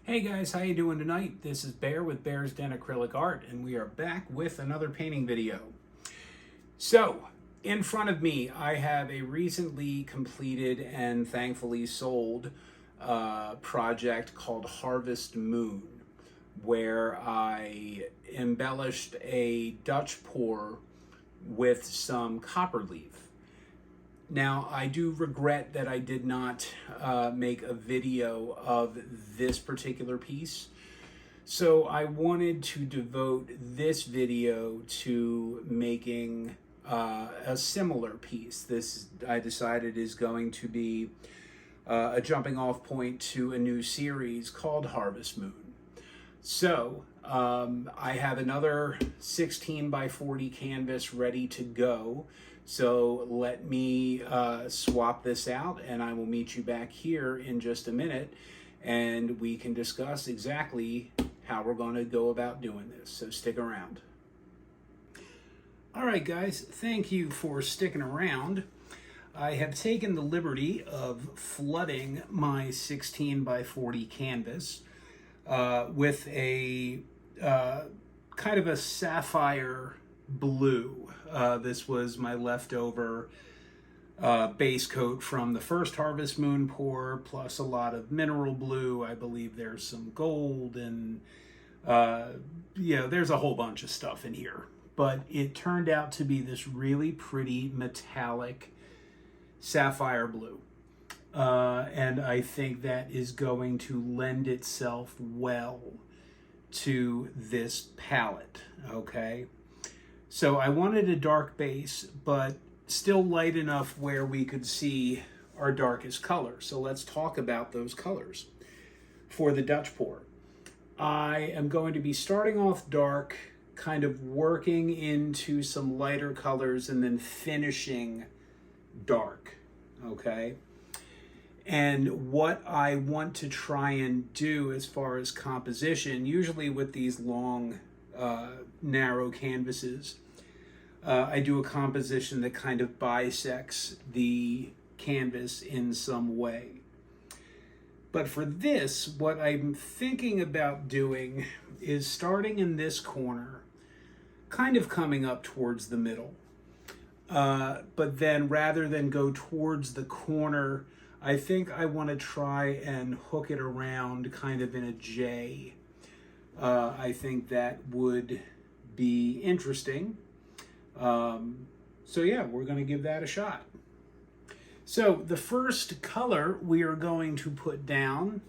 Hey guys, how you doing tonight? This is Bear with Bear's Den Acrylic Art, and we are back with another painting video. So, in front of me, I have a recently completed and thankfully sold project called Harvest Moon, where I embellished a Dutch pour with some copper leaf. Now, I do regret that I did not make a video of this particular piece. So I wanted to devote this video to making a similar piece. This, I decided, is going to be a jumping off point to a new series called Harvest Moon. So I have another 16 by 40 canvas ready to go. So let me swap this out, and I will meet you back here in just a minute, and we can discuss exactly how we're going to go about doing this. So stick around. All right, guys, thank you for sticking around. I have taken the liberty of flooding my 16 by 40 canvas with a kind of a sapphire blue. This was my leftover base coat from the first Harvest Moon pour, plus a lot of mineral blue. I believe there's some gold and there's a whole bunch of stuff in here. But it turned out to be this really pretty metallic sapphire blue. And I think that is going to lend itself well to this palette, okay? So I wanted a dark base, but still light enough where we could see our darkest color. So let's talk about those colors. For the Dutch pour, I am going to be starting off dark, kind of working into some lighter colors, and then finishing dark, okay? And what I want to try and do as far as composition, usually with these long, narrow canvases, I do a composition that kind of bisects the canvas in some way. But for this, what I'm thinking about doing is starting in this corner, kind of coming up towards the middle. But then rather than go towards the corner, I think I want to try and hook it around kind of in a J. I think that would be interesting. So yeah, we're going to give that a shot. So the first color we are going to put down,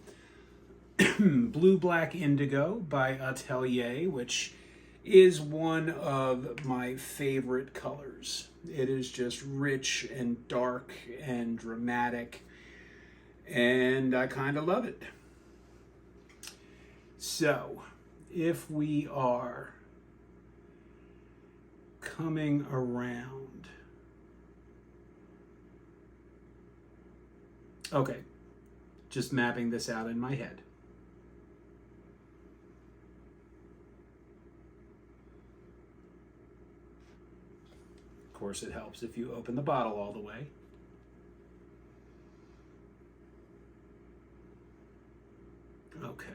Blue Black Indigo by Atelier, which is one of my favorite colors. It is just rich and dark and dramatic, and I kind of love it. So if we are coming around, okay, just mapping this out in my head. Of course, it helps if you open the bottle all the way. Okay.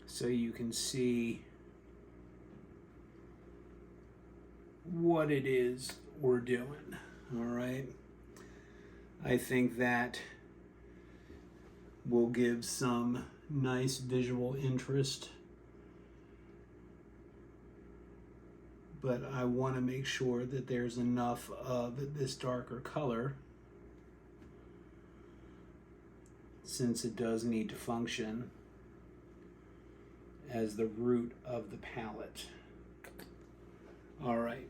So you can see what it is we're doing, all right? I think that will give some nice visual interest, but I want to make sure that there's enough of this darker color, since it does need to function as the root of the palette. All right.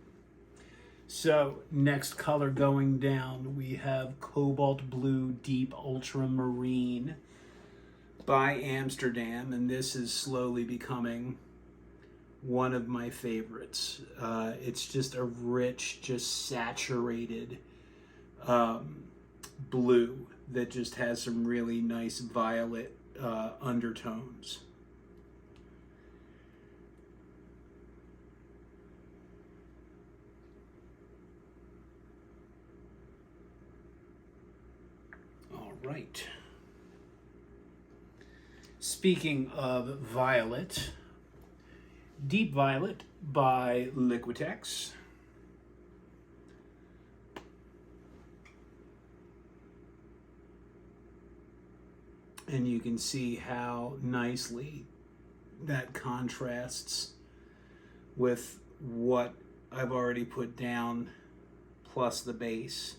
So next color going down, we have Cobalt Blue Deep Ultramarine by Amsterdam, and this is slowly becoming one of my favorites. It's just a rich, just saturated blue that just has some really nice violet undertones. right. Speaking of violet, Deep Violet by Liquitex. And you can see how nicely that contrasts with what I've already put down, plus the base.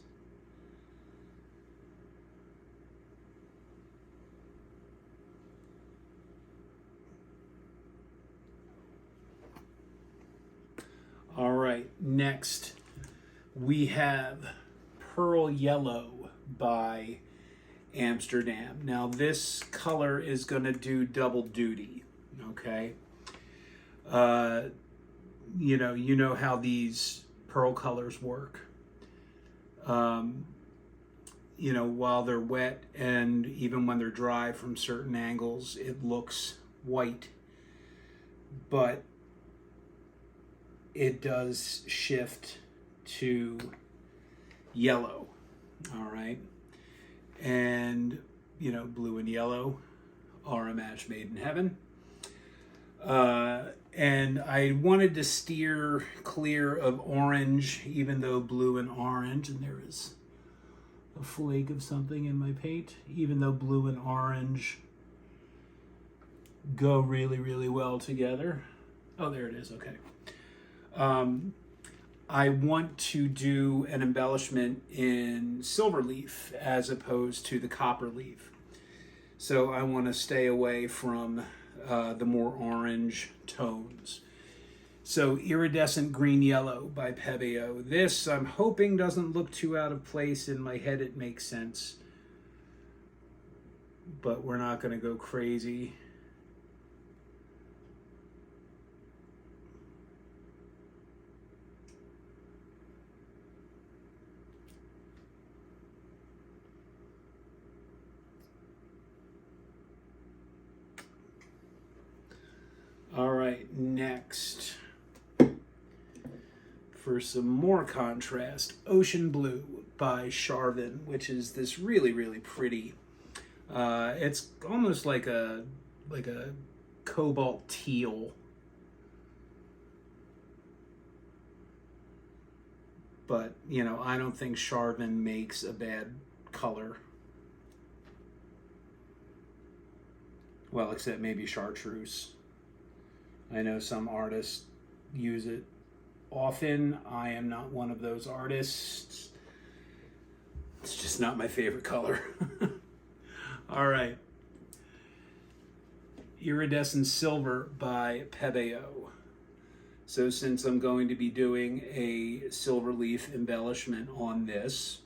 All right, next we have Pearl Yellow by Amsterdam. Now this color is going to do double duty, okay? You know how these pearl colors work. You know, while they're wet and even when they're dry from certain angles, it looks white. But it does shift to yellow, all right? And, you know, blue and yellow are a match made in heaven. And I wanted to steer clear of orange, even though blue and orange, and there is a flake of something in my paint, even though blue and orange go really, really well together. Oh, there it is, okay. I want to do an embellishment in silver leaf as opposed to the copper leaf. So I want to stay away from the more orange tones. So Iridescent Green Yellow by Pebeo. This I'm hoping doesn't look too out of place. In my head it makes sense. But we're not going to go crazy. All right, next, for some more contrast, Ocean Blue by Charvin, which is this really, really pretty. It's almost like a cobalt teal. But, you know, I don't think Charvin makes a bad color. Well, except maybe chartreuse. I know some artists use it often. I am not one of those artists. It's just not my favorite color. All right. Iridescent Silver by Pebeo. So since I'm going to be doing a silver leaf embellishment on this,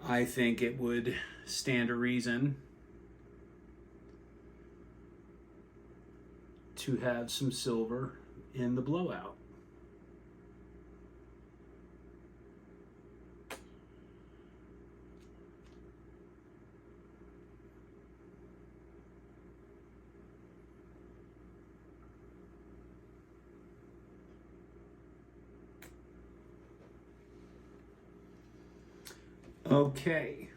I think it would stand to reason to have some silver in the blowout. Okay.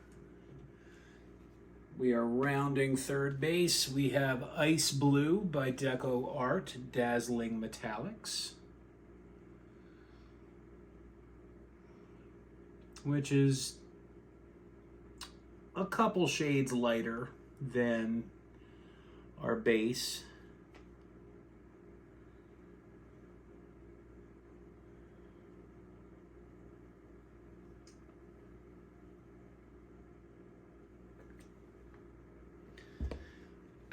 We are rounding third base. We have Ice Blue by Deco Art, Dazzling Metallics, which is a couple shades lighter than our base.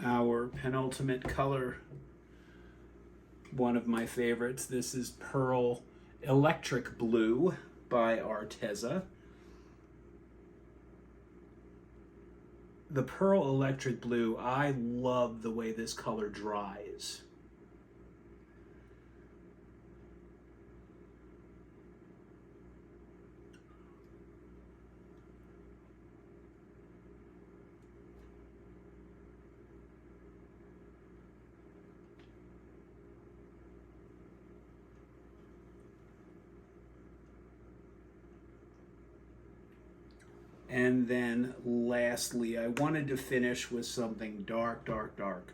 Our penultimate color, one of my favorites. This is Pearl Electric Blue by Arteza. The Pearl Electric Blue, I love the way this color dries. And then lastly, I wanted to finish with something dark, dark, dark.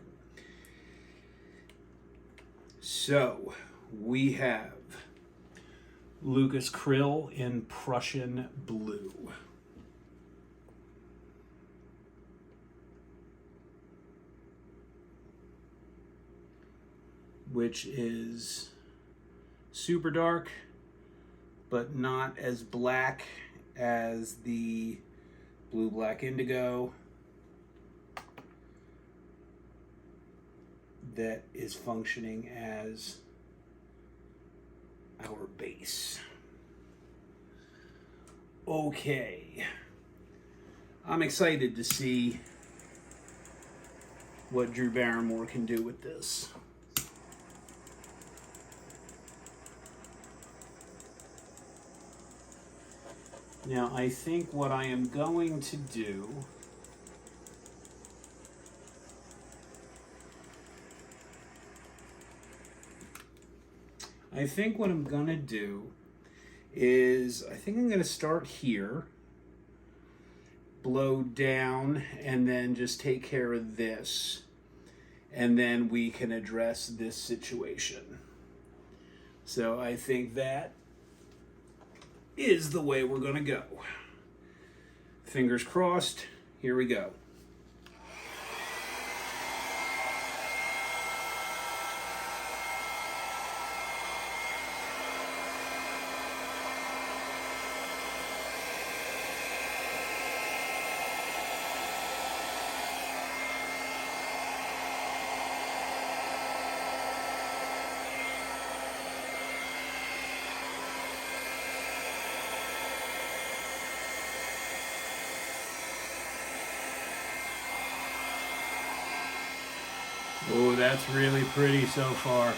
So we have Lucas Krill in Prussian blue. Which is super dark, but not as black as the blue black indigo that is functioning as our base. Okay, I'm excited to see what Drew Barrymore can do with this. Now, I think what I am going to do is I think I'm going to start here, blow down, and then just take care of this. And then we can address this situation. So I think that is the way we're going to go. Fingers crossed. Here we go. Oh, that's really pretty so far.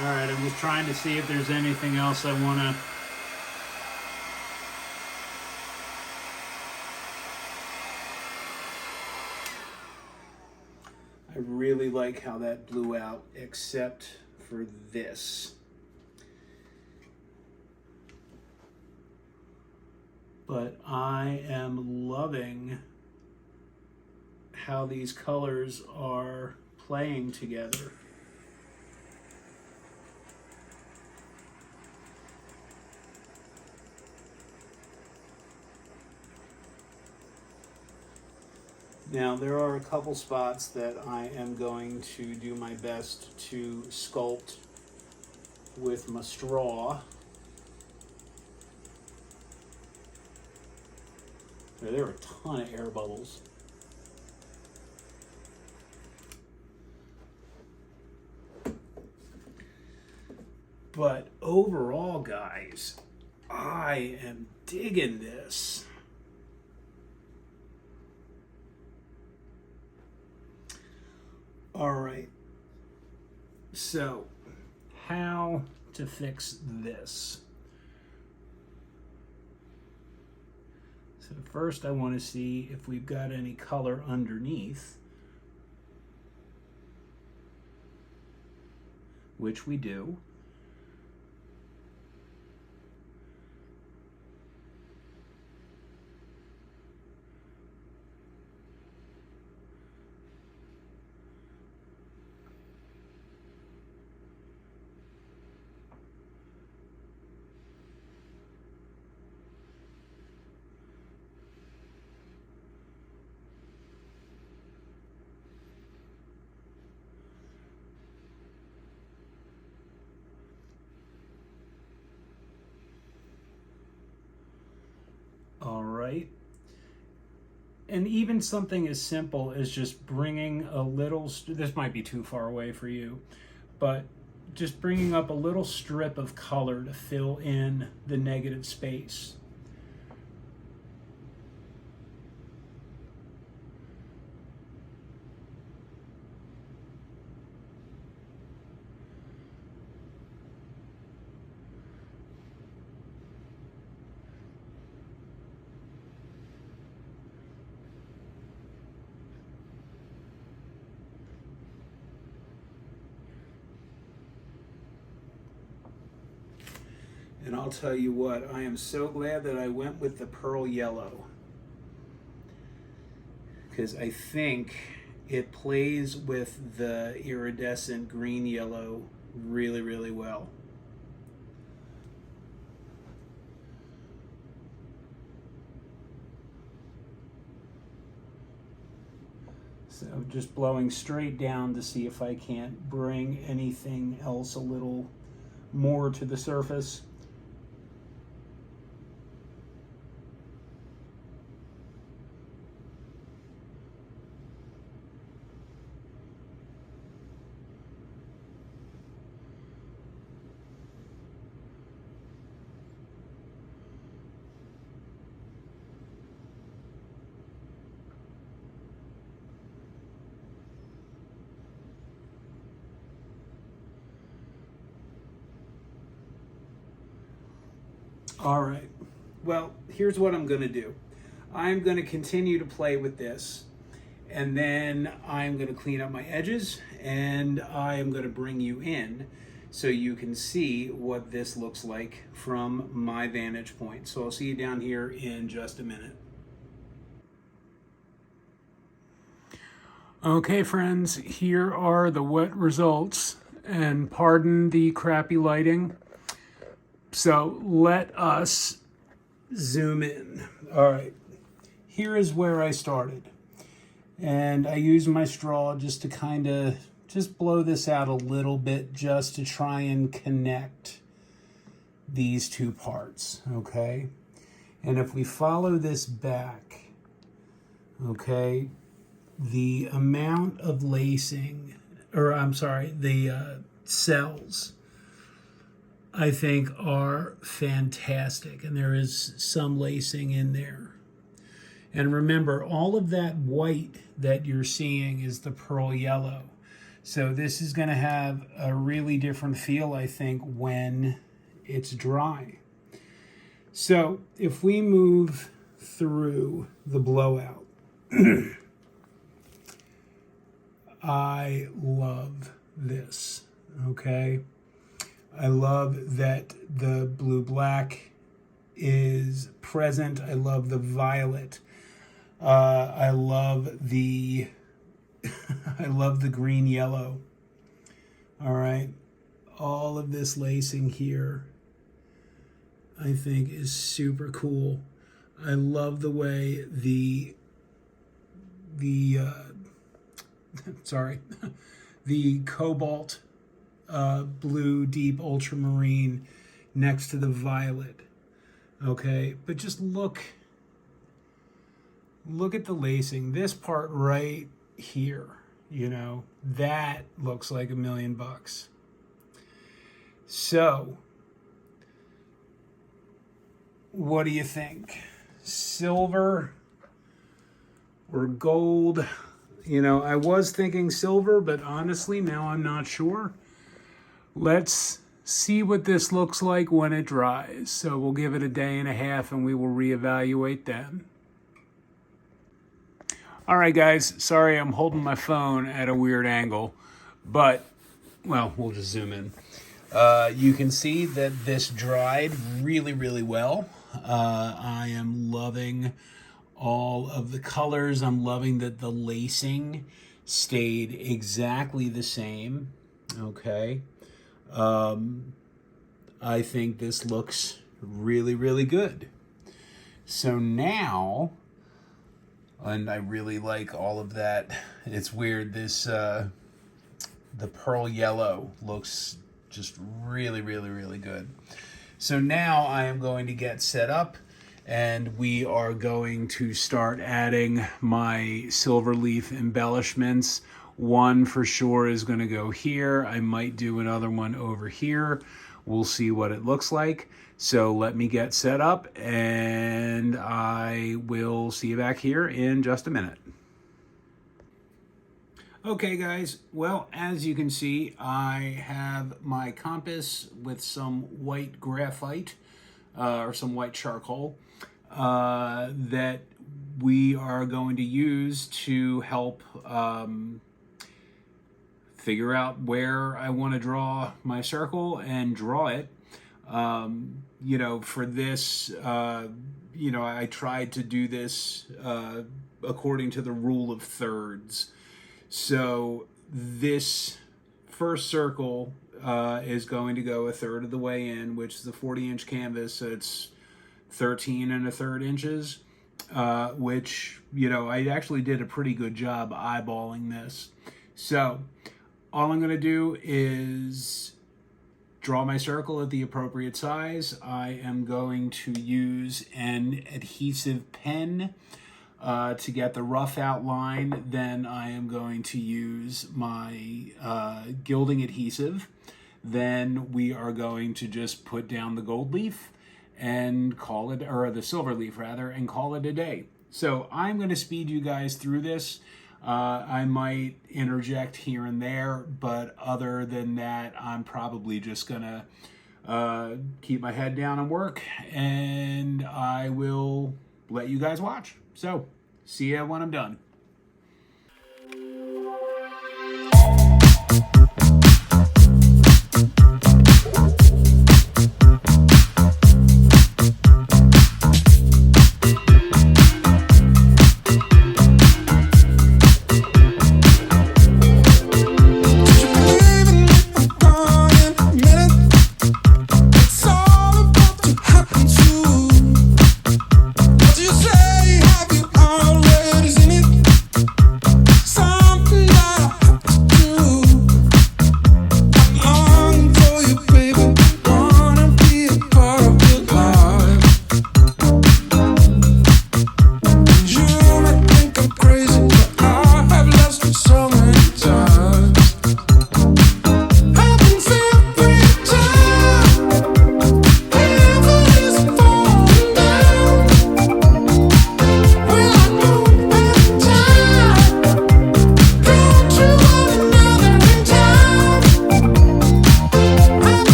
All right, I'm just trying to see if there's anything else I want to... I really like how that blew out, except for this. But I am loving how these colors are playing together. Now, there are a couple spots that I am going to do my best to sculpt with my straw. There are a ton of air bubbles. But overall, guys, I am digging this. All right, so how to fix this? So first I want to see if we've got any color underneath, which we do. right? And even something as simple as just bringing a little, this might be too far away for you, but just bringing up a little strip of color to fill in the negative space. And I'll tell you what, I am so glad that I went with the pearl yellow, because I think it plays with the iridescent green yellow really, really well. So just blowing straight down to see if I can't bring anything else a little more to the surface. All right, well, here's what I'm going to do. I'm going to continue to play with this, and then I'm going to clean up my edges, and I am going to bring you in so you can see what this looks like from my vantage point. So I'll see you down here in just a minute. Okay, friends, here are the wet results, and pardon the crappy lighting. So let us zoom in. All right, here is where I started. And I used my straw just to kind of just blow this out a little bit, just to try and connect these two parts, okay? And if we follow this back, okay, the amount of lacing, or I'm sorry, the cells, I think are fantastic, and there is some lacing in there. And remember, all of that white that you're seeing is the pearl yellow. So this is going to have a really different feel, I think, when it's dry. So if we move through the blowout, I love this, okay? I love that the blue-black is present. I love the violet. I love the I love the green-yellow. All right, all of this lacing here, I think, is super cool. I love the way the sorry, the cobalt blue deep ultramarine next to the violet. Okay, but just look at the lacing. This part right here, you know, that looks like $1 million. So what do you think? Silver or gold? You know, I was thinking silver, but honestly, now I'm not sure. Let's see what this looks like when it dries. So we'll give it a day and a half and we will reevaluate then. All right, guys, sorry I'm holding my phone at a weird angle, but, well, we'll just zoom in. You can see that this dried really, really well. I am loving all of the colors. I'm loving that the lacing stayed exactly the same, okay? I think this looks really, really good. So now, and I really like all of that. It's weird, this, the pearl yellow looks just really, really, really good. So now I am going to get set up and we are going to start adding my silver leaf embellishments. One for sure is going to go here. I might do another one over here. We'll see what it looks like. So let me get set up and I will see you back here in just a minute. Okay guys, well, as you can see, I have my compass with some white graphite or some white charcoal that we are going to use to help figure out where I want to draw my circle and draw it. You know, for this, you know, I tried to do this according to the rule of thirds. So this first circle is going to go a third of the way in, which is a 40-inch canvas, so it's 13 1/3 inches, which, you know, I actually did a pretty good job eyeballing this. So all I'm going to do is draw my circle at the appropriate size. I am going to use an adhesive pen to get the rough outline. Then I am going to use my gilding adhesive. Then we are going to just put down the gold leaf and call it, or the silver leaf rather, and call it a day. So I'm going to speed you guys through this. I might interject here and there, but other than that, I'm probably just gonna keep my head down and work, and I will let you guys watch. So, see ya when I'm done.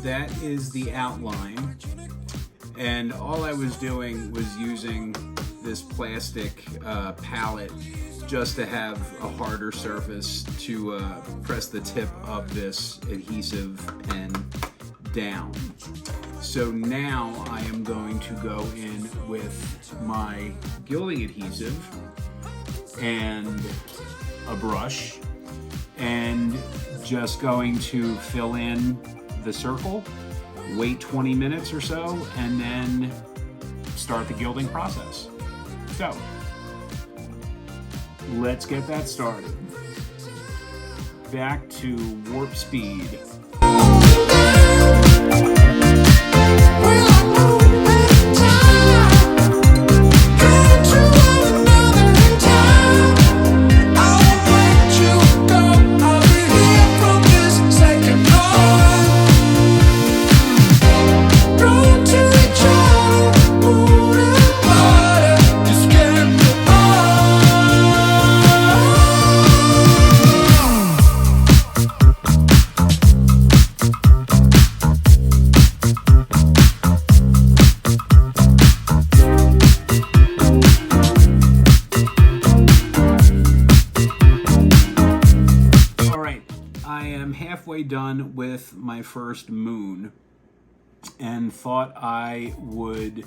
That is the outline, and all I was doing was using this plastic palette just to have a harder surface to press the tip of this adhesive pen down. So now I am going to go in with my gilding adhesive and a brush and just going to fill in the circle, wait 20 minutes or so, and then start the gilding process. So let's get that started. Back to warp speed. Halfway done with my first moon. and thought I would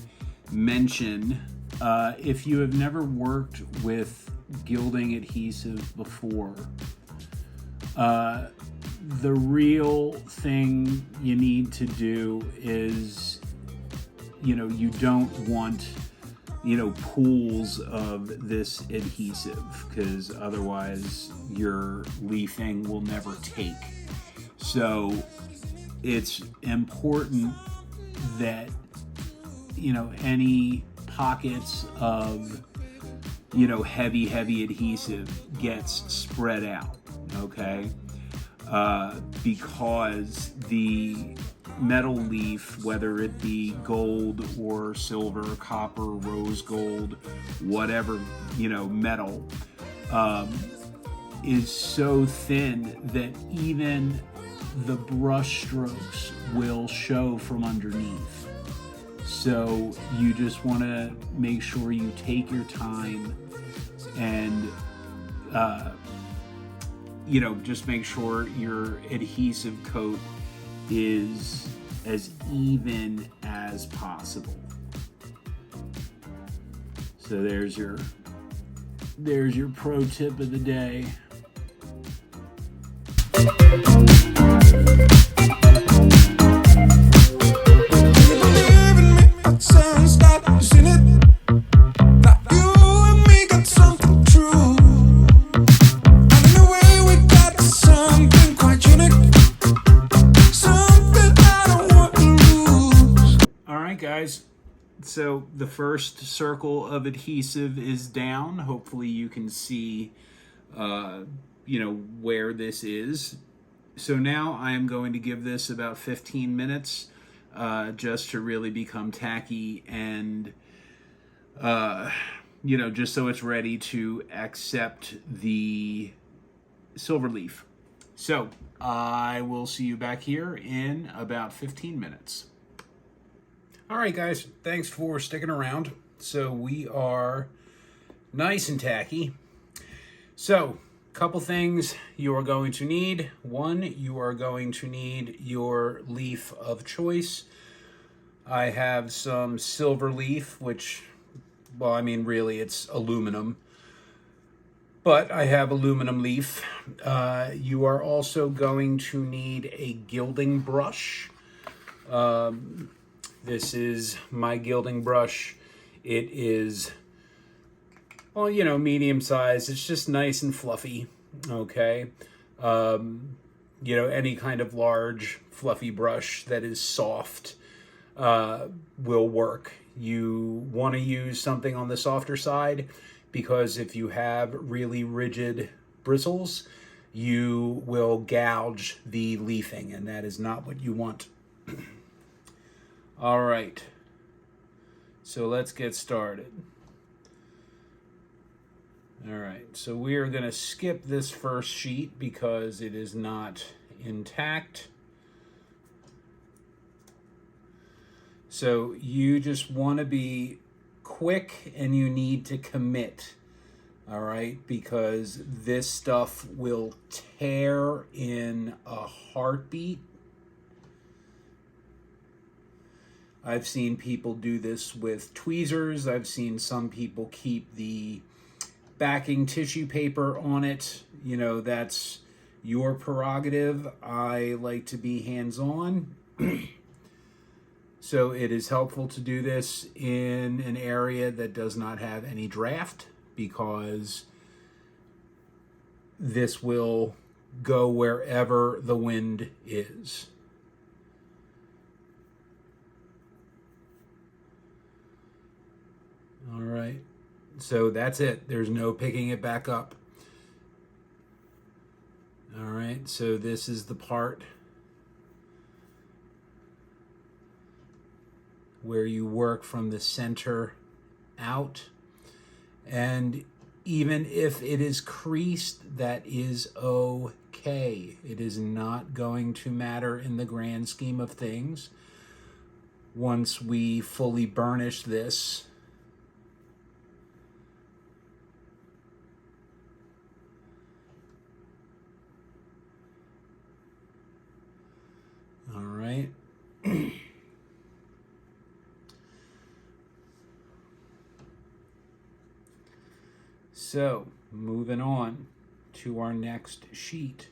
mention, if you have never worked with gilding adhesive before, the real thing you need to do is, you don't want, pools of this adhesive, because otherwise your leafing will never take. So it's important that, any pockets of, heavy adhesive gets spread out, okay? Because the metal leaf, whether it be gold or silver, copper, rose gold, whatever, metal, is so thin that even the brush strokes will show from underneath. So you just want to make sure you take your time and just make sure your adhesive coat is as even as possible. So there's your pro tip of the day. Guys, so the first circle of adhesive is down. Hopefully you can see where this is. So now I am going to give this about 15 minutes just to really become tacky and just so it's ready to accept the silver leaf. So I will see you back here in about 15 minutes. All right, guys, thanks for sticking around. So we are nice and tacky. So, couple things you are going to need. One, you are going to need your leaf of choice. I have some silver leaf, which, really it's aluminum, but I have aluminum leaf. You are also going to need a gilding brush. This is my gilding brush. It is, medium size. It's just nice and fluffy, okay? Any kind of large, fluffy brush that is soft will work. You want to use something on the softer side, because if you have really rigid bristles, you will gouge the leafing, and that is not what you want. All right, so let's get started. All right, so we are going to skip this first sheet because it is not intact. So you just want to be quick and you need to commit, all right, because this stuff will tear in a heartbeat. I've seen people do this with tweezers. I've seen some people keep the backing tissue paper on it. That's your prerogative. I like to be hands-on. So it is helpful to do this in an area that does not have any draft, because this will go wherever the wind is. All right, so that's it. There's no picking it back up. All right, so this is the part where you work from the center out. And even if it is creased, that is okay. It is not going to matter in the grand scheme of things. Once we fully burnish this, all right. So, moving on to our next sheet.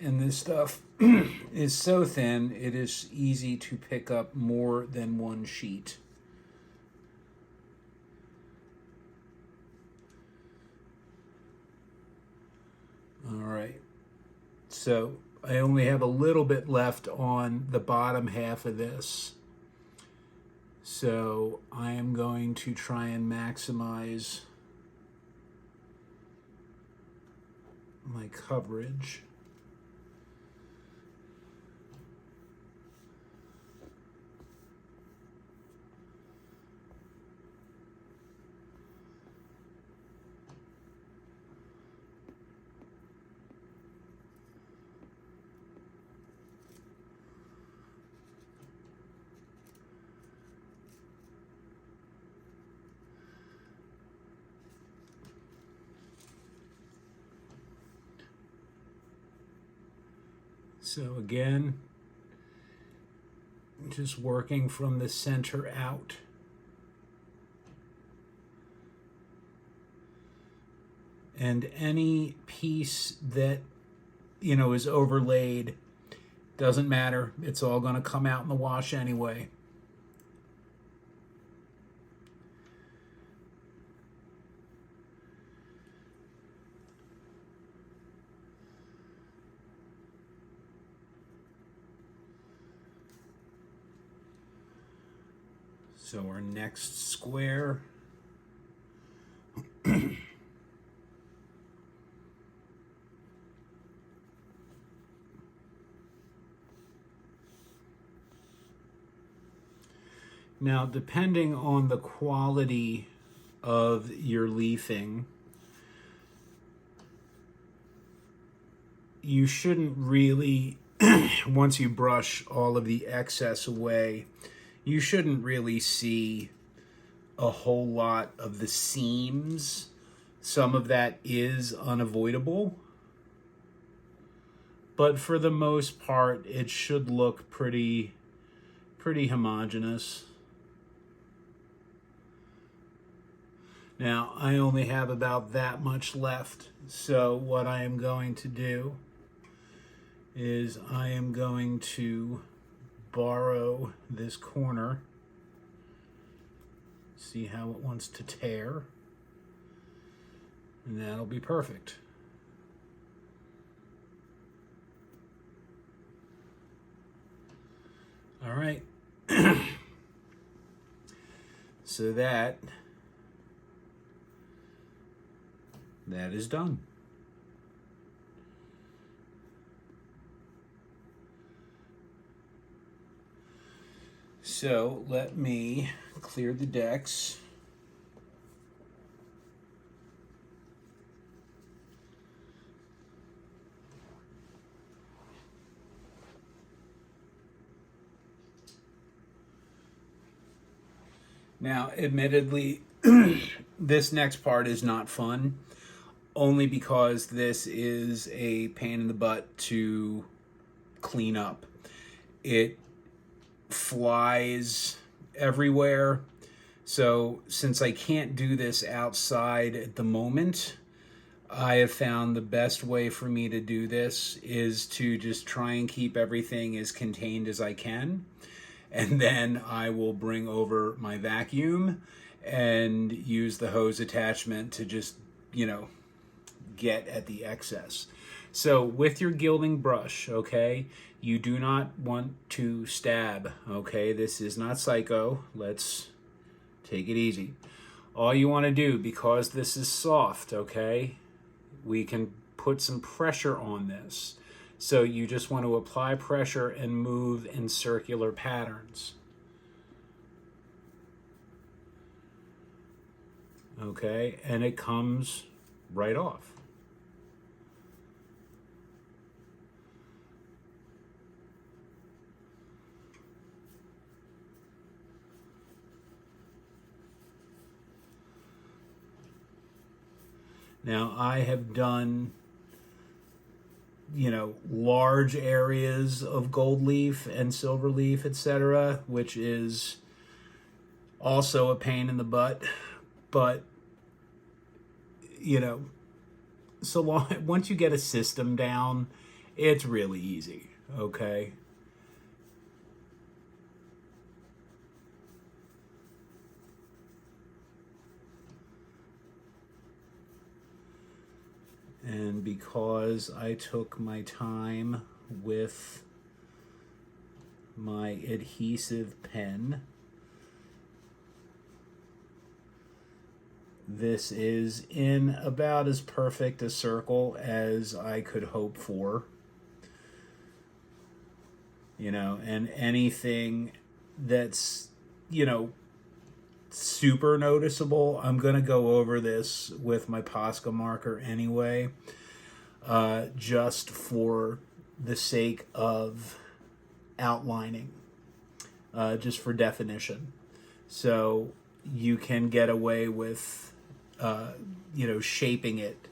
And this stuff is so thin, it is easy to pick up more than one sheet. All right, so I only have a little bit left on the bottom half of this. So I am going to try and maximize my coverage. So again, just working from the center out. And any piece that, is overlaid, doesn't matter. It's all going to come out in the wash anyway. So our next square. Now, depending on the quality of your leafing, you shouldn't really, once you brush all of the excess away, you shouldn't really see a whole lot of the seams. Some of that is unavoidable, but for the most part, it should look pretty homogeneous. Now, I only have about that much left, so what I am going to do is I am going to borrow this corner, see how it wants to tear, and that'll be perfect. All right. So that is done. So let me clear the decks. Now, admittedly, this next part is not fun, only because this is a pain in the butt to clean up. It flies everywhere. So since I can't do this outside at the moment, I have found the best way for me to do this is to just try and keep everything as contained as I can. And then I will bring over my vacuum and use the hose attachment to just, get at the excess. So with your gilding brush, okay, you do not want to stab, okay? This is not Psycho. Let's take it easy. All you want to do, because this is soft, okay, we can put some pressure on this. So you just want to apply pressure and move in circular patterns. Okay, and it comes right off. Now I have done you know, large areas of gold leaf and silver leaf, etc., which is also a pain in the butt. But, you know, so long, once you get a system down, it's really easy, okay? And because I took my time with my adhesive pen, this is in about as perfect a circle as I could hope for. You know, and anything that's, you know, super noticeable, I'm going to go over this with my Posca marker anyway, just for the sake of outlining, just for definition. So you can get away with, you know, shaping it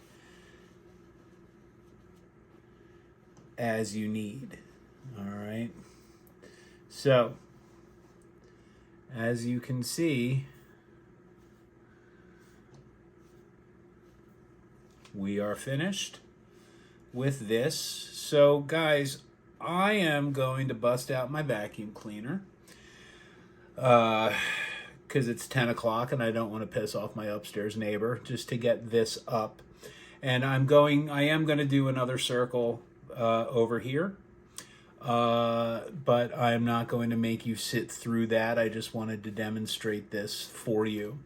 as you need. All right. So, as you can see, we are finished with this. So, guys, I am going to bust out my vacuum cleaner because it's 10 o'clock and I don't want to piss off my upstairs neighbor, just to get this up. And I am going to do another circle over here. But I'm not going to make you sit through that. I just wanted to demonstrate this for you.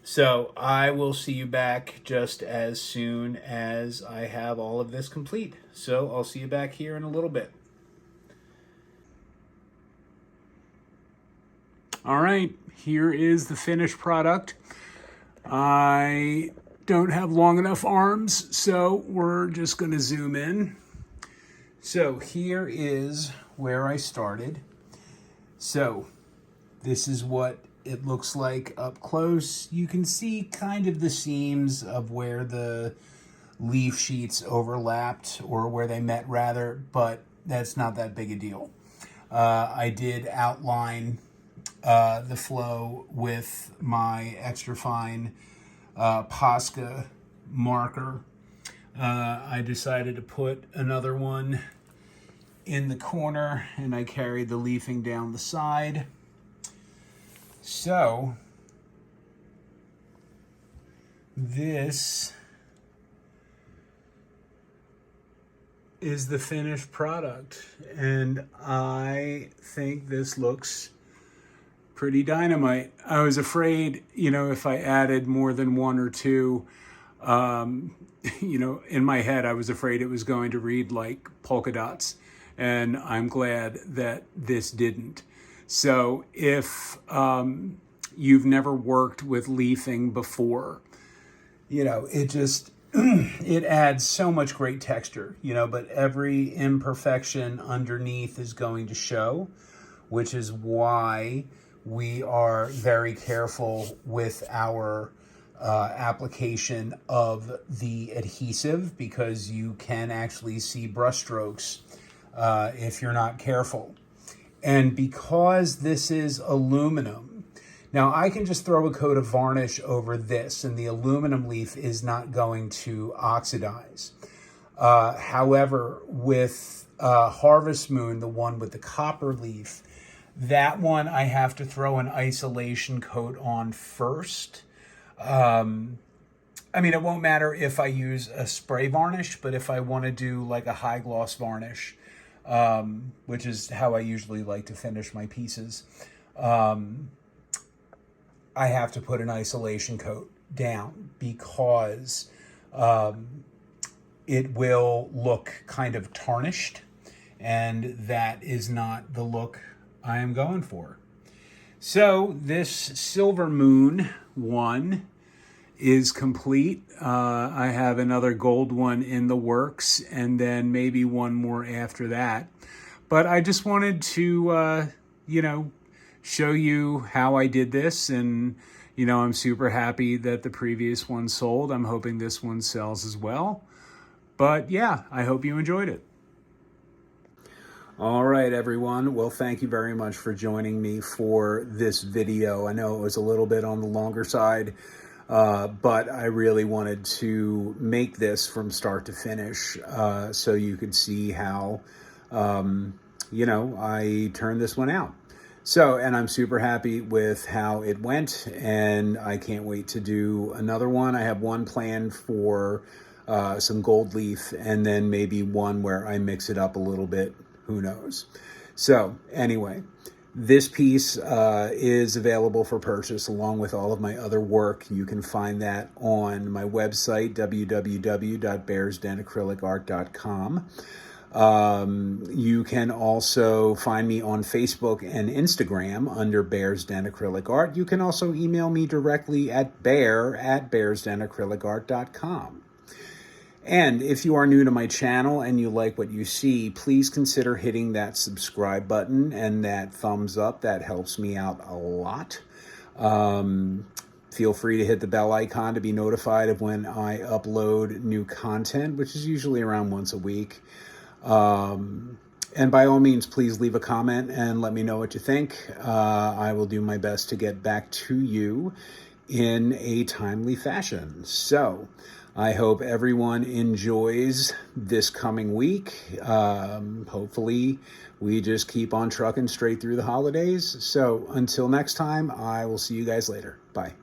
So I will see you back just as soon as I have all of this complete. So I'll see you back here in a little bit. All right, here is the finished product. I don't have long enough arms, so we're just going to zoom in. So here is where I started. So this is what it looks like up close. You can see kind of the seams of where the leaf sheets overlapped, or where they met rather, but that's not that big a deal. I did outline the flow with my extra fine Posca marker. I decided to put another one in the corner, and I carried the leafing down the side. So this is the finished product, and I think this looks pretty dynamite. I was afraid, you know, if I added more than one or two, you know, in my head, I was afraid it was going to read like polka dots, and I'm glad that this didn't. So if you've never worked with leafing before, you know, it just, it adds so much great texture, you know, but every imperfection underneath is going to show, which is why we are very careful with our application of the adhesive, because you can actually see brush strokes if you're not careful. And because this is aluminum, now I can just throw a coat of varnish over this and the aluminum leaf is not going to oxidize. However, with Harvest Moon, the one with the copper leaf, that one I have to throw an isolation coat on first. I mean, it won't matter if I use a spray varnish, but if I want to do like a high gloss varnish, which is how I usually like to finish my pieces, I have to put an isolation coat down, because it will look kind of tarnished, and that is not the look I am going for. So this Silver Moon one is complete. I have another gold one in the works, and then maybe one more after that. But I just wanted to, you know, show you how I did this, and, you know, I'm super happy that the previous one sold. I'm hoping this one sells as well. But yeah, I hope you enjoyed it. All right, everyone. Well, thank you very much for joining me for this video. I know it was a little bit on the longer side, but I really wanted to make this from start to finish so you could see how, I turned this one out. So, and I'm super happy with how it went, and I can't wait to do another one. I have one planned for some gold leaf, and then maybe one where I mix it up a little bit. Who knows? So anyway, this piece is available for purchase along with all of my other work. You can find that on my website, www.bearsdenacrylicart.com. You can also find me on Facebook and Instagram under Bears Den Acrylic Art. You can also email me directly at bear@bearsdenacrylicart.com. And if you are new to my channel and you like what you see, please consider hitting that subscribe button and that thumbs up. That helps me out a lot. Feel free to hit the bell icon to be notified of when I upload new content, which is usually around once a week. And by all means, please leave a comment and let me know what you think. I will do my best to get back to you in a timely fashion. So I hope everyone enjoys this coming week. Hopefully we just keep on trucking straight through the holidays. So until next time, I will see you guys later. Bye.